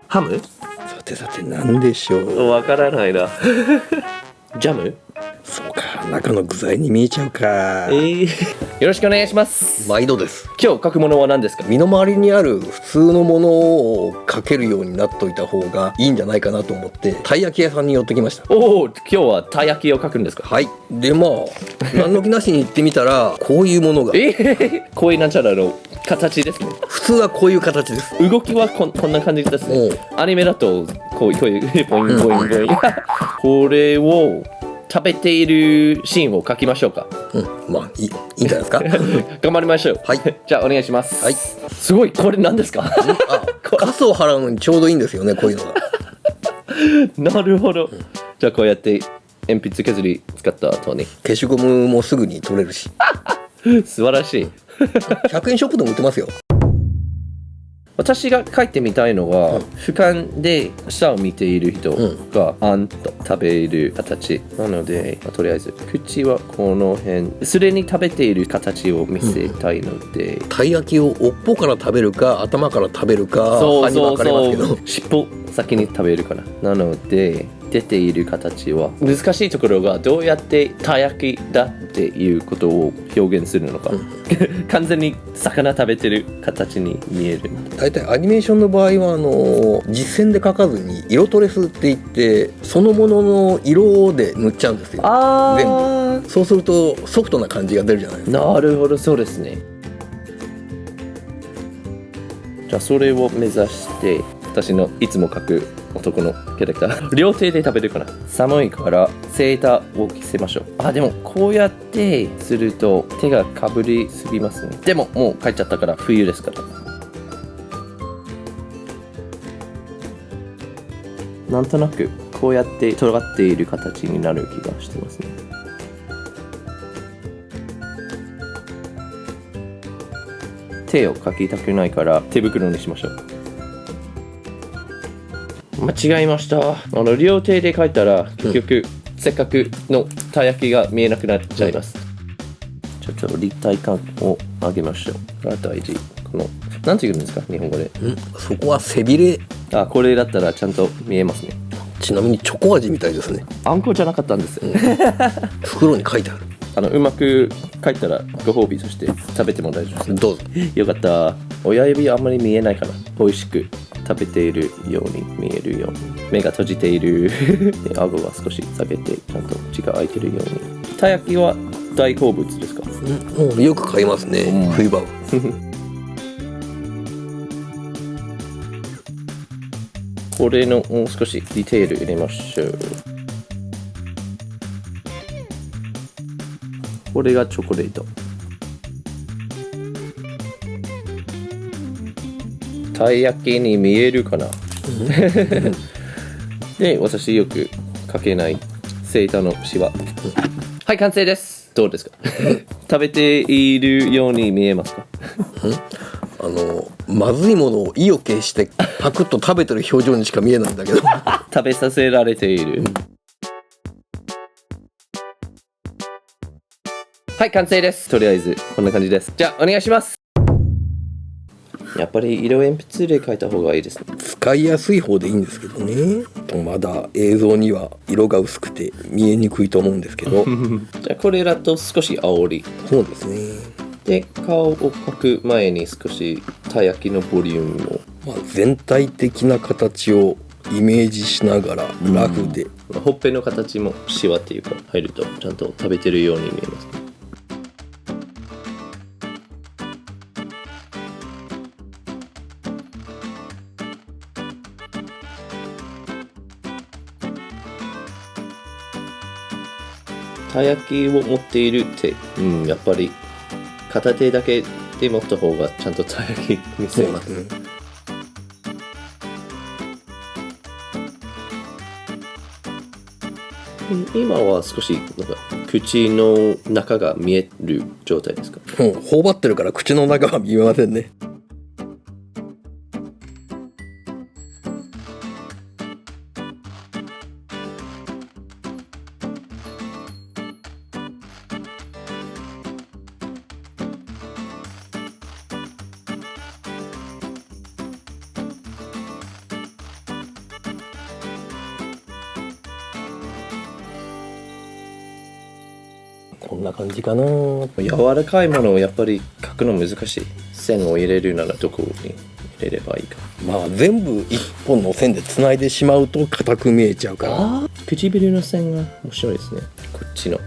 ハム？さてさて何でしょう。わからないな。ジャム？そうか、中の具材に見えちゃうか。よろしくお願いします。毎度です。今日書くものは何ですか？身の回りにある普通のものを書けるようになっといた方がいいんじゃないかなと思ってたい焼き屋さんに寄ってきました。おお、今日はたい焼きを書くんですか？はい。で何の気なしに行ってみたらこういうものがこういうなんちゃらの形ですね。普通はこういう形です。動きはこんな感じですね。アニメだとこういうボインボインボインこれを食べているシーンを書きましょうか。まあいいんじゃないですか。頑張りましょう。はい。じゃあお願いします。はい。すごい、これ何ですか？カスを払うのにちょうどいいんですよね、こういうのが。なるほど。じゃあこうやって鉛筆削り使った後に消しゴムもすぐに取れるし。素晴らしい。100円ショップでも売ってますよ。私が書いてみたいのは、俯瞰で下を見ている人があんと食べる形なので、とりあえず口はこの辺、すでに食べている形を見せたいので、たい焼きを尾っぽから食べるか頭から食べるか派に分かれますけど、尻尾先に食べるかな。なので出ている形は難しいところがどうやってたい焼きだっていうことを表現するのか。完全に魚食べてる形に見える。大体アニメーションの場合は実線で描かずに色トレスって言ってそのものの色で塗っちゃうんですよ。全部。そうするとソフトな感じが出るじゃないですか。なるほど、そうですね。じゃあそれを目指して私のいつも描く男のキャラクター両手で食べるかな。寒いからセーターを着せましょう。でもこうやってすると手がかぶりすぎますね。でももう帰っちゃったから冬ですから。なんとなくこうやって尖っている形になる気がしてますね。手をかきたくないから手袋にしましょう。間違えました。両手で書いたら結局、せっかくのたい焼きが見えなくなっちゃいます。ちょっと立体感を上げましょう。が大事。このなんて言うんですか、日本語で。そこは背びれ。これだったらちゃんと見えますね。ちなみにチョコ味みたいですね。あんこじゃなかったんですよ。袋に書いてある。うまく書いたらご褒美として食べても大丈夫です。どうぞ。よかった。親指あんまり見えないかな。美味しく食べているように見えるように。目が閉じている。顎は少し下げてちゃんと口が開いてるように。たい焼きは大好物ですか？よく買いますね、冬場は。これのもう少しディテール入れましょう。これがチョコレート。たい焼きに見えるかな。で、私よくかけないセーターのシワ。はい、完成です。どうですか？食べているように見えますか？まずいものを意を決してパクッと食べてる表情にしか見えないんだけど。食べさせられている。はい、完成です。とりあえずこんな感じです。じゃあお願いします。やっぱり色鉛筆で描いた方がいいですね。使いやすい方でいいんですけどね。まだ映像には色が薄くて見えにくいと思うんですけど。じゃあこれだと少し煽り。そうですね。で、顔を描く前に少したい焼きのボリュームを、全体的な形をイメージしながらラフで、ほっぺの形もシワっていうか入るとちゃんと食べてるように見えます。たい焼きを持っている手、やっぱり片手だけで持った方がちゃんとたい焼き見せます。今は少しなんか口の中が見える状態ですか？頬張ってるから口の中は見えませんね。こんな感じかな。柔らかいものをやっぱり描くの難しい。線を入れるならどこに入れればいいか。まあ全部一本の線でつないでしまうと硬く見えちゃうから。唇の線が面白いですね。こっちの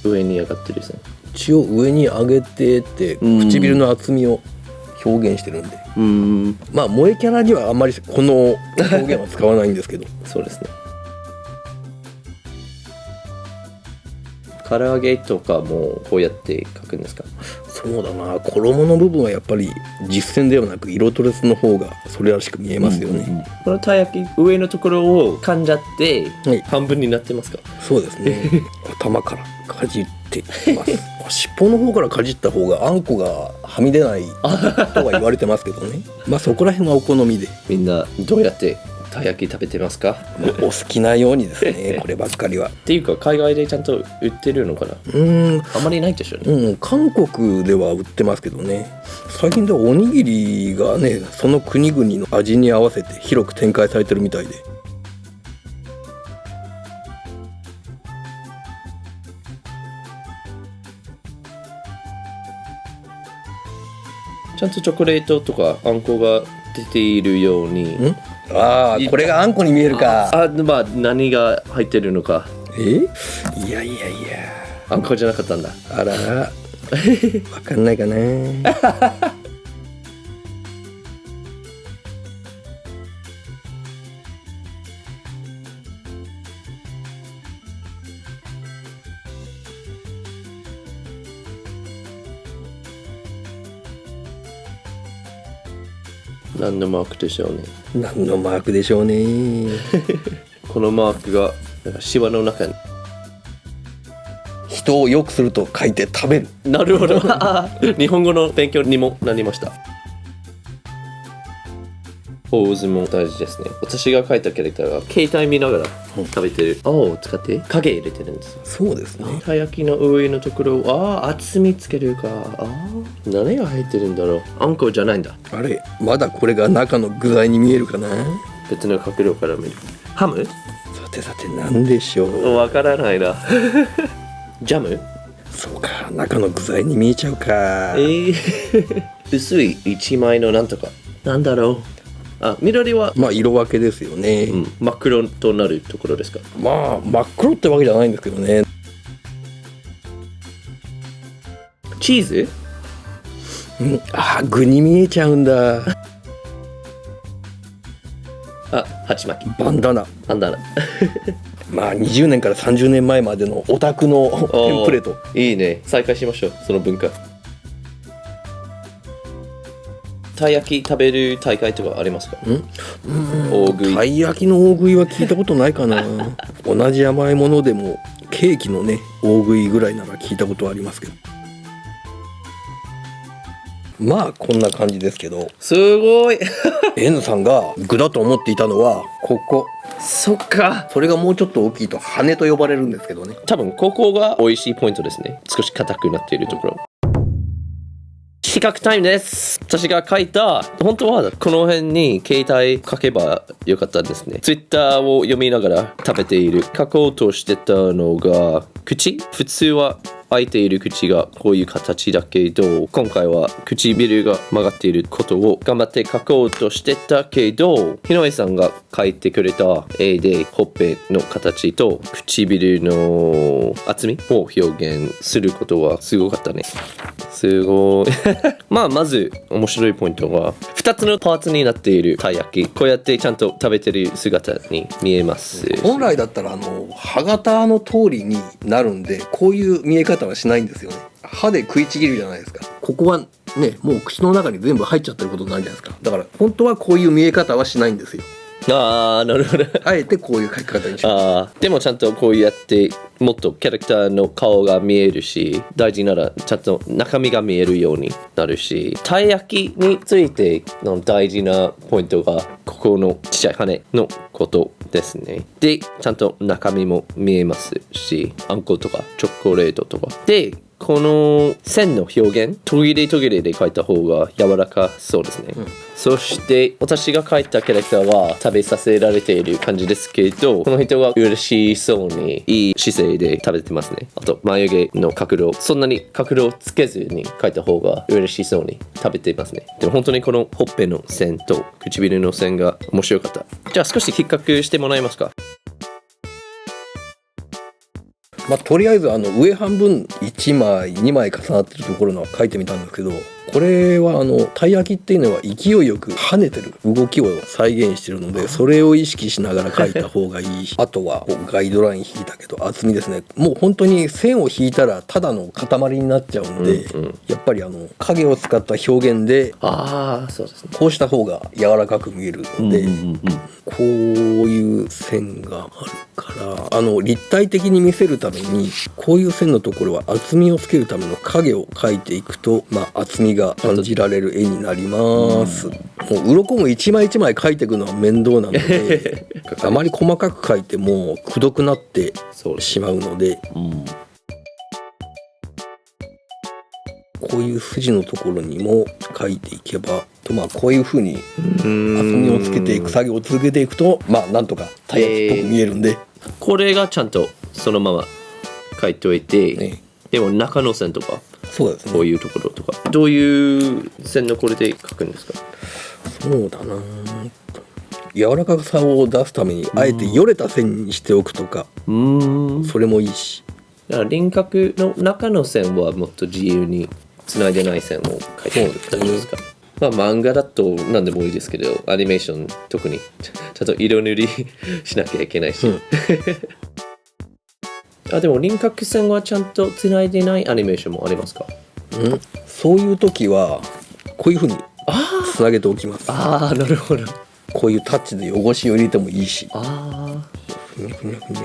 上に上がってる線。血を上に上げてって唇の厚みを表現してるんで、まあ萌えキャラにはあんまりこの表現は使わないんですけどそうですね。唐揚げとかもこうやって描くんですか？そうだな、衣の部分はやっぱり実線ではなく色トレスの方がそれらしく見えますよね。このたい焼き上のところを噛んじゃって、はい、半分になってますか？そうですね頭からかじっています尻尾の方からかじった方があんこがはみ出ないとは言われてますけどねまあそこら辺はお好みで。みんなどうやってたい焼き食べてますか？お好きなようにですねこればっかりは。っていうか海外でちゃんと売ってるのかな？あまりないでしょうね。韓国では売ってますけどね。最近ではおにぎりがねその国々の味に合わせて広く展開されてるみたいで。ちゃんとチョコレートとかあんこが出ているように。ああ、これがあんこに見えるか。まあ何が入ってるのか。いやあんこじゃなかったんだ。あらわかんないかな何のマークでしょうね。何のマークでしょうねこのマークがシワの中に。人を良くすると書いて食べる。なるほど日本語の勉強にもなりました。ポーズも大事ですね。私が描いたキャラクターが携帯見ながら食べてる青を使って影入れてるんですよ。そうですね。たい焼きの上のところを厚みつけるか。何が入ってるんだろう。あんこじゃないんだ。あれまだこれが中の具材に見えるかな。別の角度から見る。ハム？さて何でしょう。わからないなジャム？そうか、中の具材に見えちゃうか。薄い一枚のなんとかなんだろう。緑はまあ色分けですよね。真っ黒となるところですか？まあ真っ黒ってわけじゃないんですけどね。チーズ？具に見えちゃうんだ鉢巻き。バンダナまあ20年から30年前までのオタクのテンプレート。いいね。再開しましょうその文化。たい焼き食べる大会とかありますか？大食い。たい焼きの大食いは聞いたことないかな同じ甘いものでもケーキのね大食いぐらいなら聞いたことはありますけど。まあこんな感じですけど。すごいN さんが具だと思っていたのはここ。そっか。それがもうちょっと大きいと羽と呼ばれるんですけどね。多分ここが美味しいポイントですね。少し硬くなっているところ。比較タイムです。私が書いた、本当はこの辺に携帯書けばよかったんですね。ツイッターを読みながら食べている。書こうとしてたのが口。普通は開いている口がこういう形だけど、今回は唇が曲がっていることを頑張って書こうとしてたけど、日上さんが書いてくれた絵でほっぺの形と唇の厚みを表現することはすごかったね。すごいまず面白いポイントは2つのパーツになっているたい焼き。こうやってちゃんと食べてる姿に見えます。本来だったら歯型の通りになるんでこういう見え方はしないんですよね。歯で食いちぎるじゃないですか。ここはねもう口の中に全部入っちゃってることになるじゃないですか。だから本当はこういう見え方はしないんですよ。なるほど。あえてこういう描き方にします。でもちゃんとこうやってもっとキャラクターの顔が見えるし、大事ならちゃんと中身が見えるようになるし、たい焼きについての大事なポイントがここのちっちゃい羽のことですね。でちゃんと中身も見えますし、あんことかチョコレートとかでこの線の表現途切れ途切れで描いた方が柔らかそうですね、そして私が描いたキャラクターは食べさせられている感じですけど、この人が嬉しそうにいい姿勢で食べてますね。あと眉毛の角度、そんなに角度をつけずに描いた方が嬉しそうに食べてますね。でも本当にこのほっぺの線と唇の線が面白かった。じゃあ少し比較してもらえますか。とりあえず上半分1枚2枚重なってるところの書いてみたんですけど、これはたい焼きっていうのは勢いよく跳ねてる動きを再現してるので、それを意識しながら書いた方がいいあとはガイドライン引いたけど厚みですね。もう本当に線を引いたらただの塊になっちゃうんで、やっぱり影を使った表現でそうですね、こうした方が柔らかく見えるので、こういう線があるから立体的に見せるためにこういう線のところは厚みをつけるための影を描いていくと、厚みが感じられる絵になります。もう鱗も一枚一枚描いていくのは面倒なのであまり細かく描いてもくどくなってしまうので、こういう筋のところにも描いていけばと、こういう風に厚みをつけていく作業を続けていくとなんとかたい焼きっぽく見えるんで、これがちゃんとそのまま描いておいて、でも中の線とかそうですね、こういうところとかどういう線のこれで描くんですか。そうだな、柔らかさを出すためにあえてよれた線にしておくとか、それもいいし、だから輪郭の中の線はもっと自由につないでない線を描いてるってことですか。漫画だと何でもいいですけど、アニメーション特にちゃんと色塗りしなきゃいけないし、でも輪郭線はちゃんとつないでないアニメーションもありますか。そういう時はこういう風につなげておきます。なるほど。こういうタッチで汚しを入れてもいいし、ふにゃふにゃふに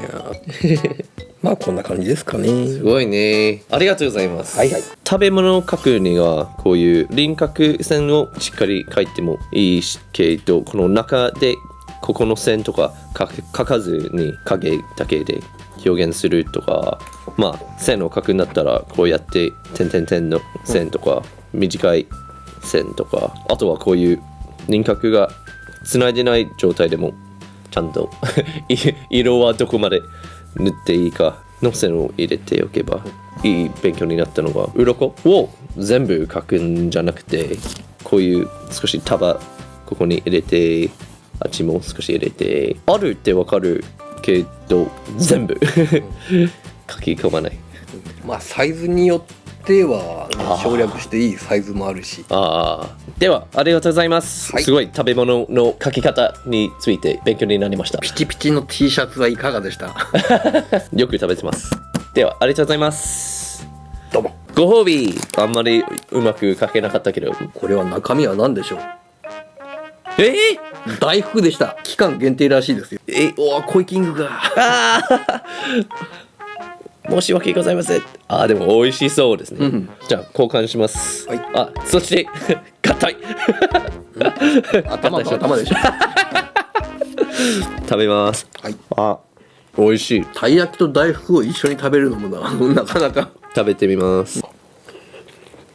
ゃこんな感じですかね。すごいね、ありがとうございます。はい食べ物を描くにはこういう輪郭線をしっかり描いてもいいけど、この中でここの線とか描かずに影だけで表現するとか、線を描くんだったらこうやって点々点の線とか、短い線とか、あとはこういう輪郭がつないでない状態でもちゃんと色はどこまで塗っていいかの線を入れておけばいい勉強になったのが、鱗を全部描くんじゃなくて、こういう少し束ここに入れて、あっちも少し入れて、あるってわかるけど全部書き込まない。サイズによっては省略していいサイズもあるし。ではありがとうございます、すごい食べ物の書き方について勉強になりました。ピチピチの T シャツはいかがでした？よく食べてます。ではありがとうございます。どうも。ご褒美。あんまりうまく書けなかったけど、これは中身は何でしょう？大大福でした。期間限定らしいですよ。コイキングが申し訳ございません。でも美味しそうですね、じゃあ交換します。そして硬い頭と頭でしょ。食べます。美味しい。たい焼きと大福を一緒に食べるのもなかなか。食べてみます。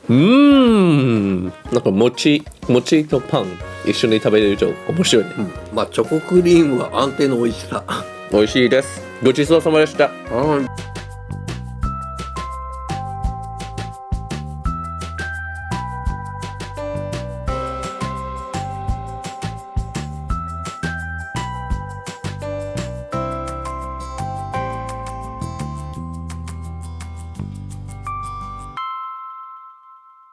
なんか餅とパン一緒に食べれると面白いね。チョコクリームは安定の美味しさ。美味しいです。ごちそうさまでした。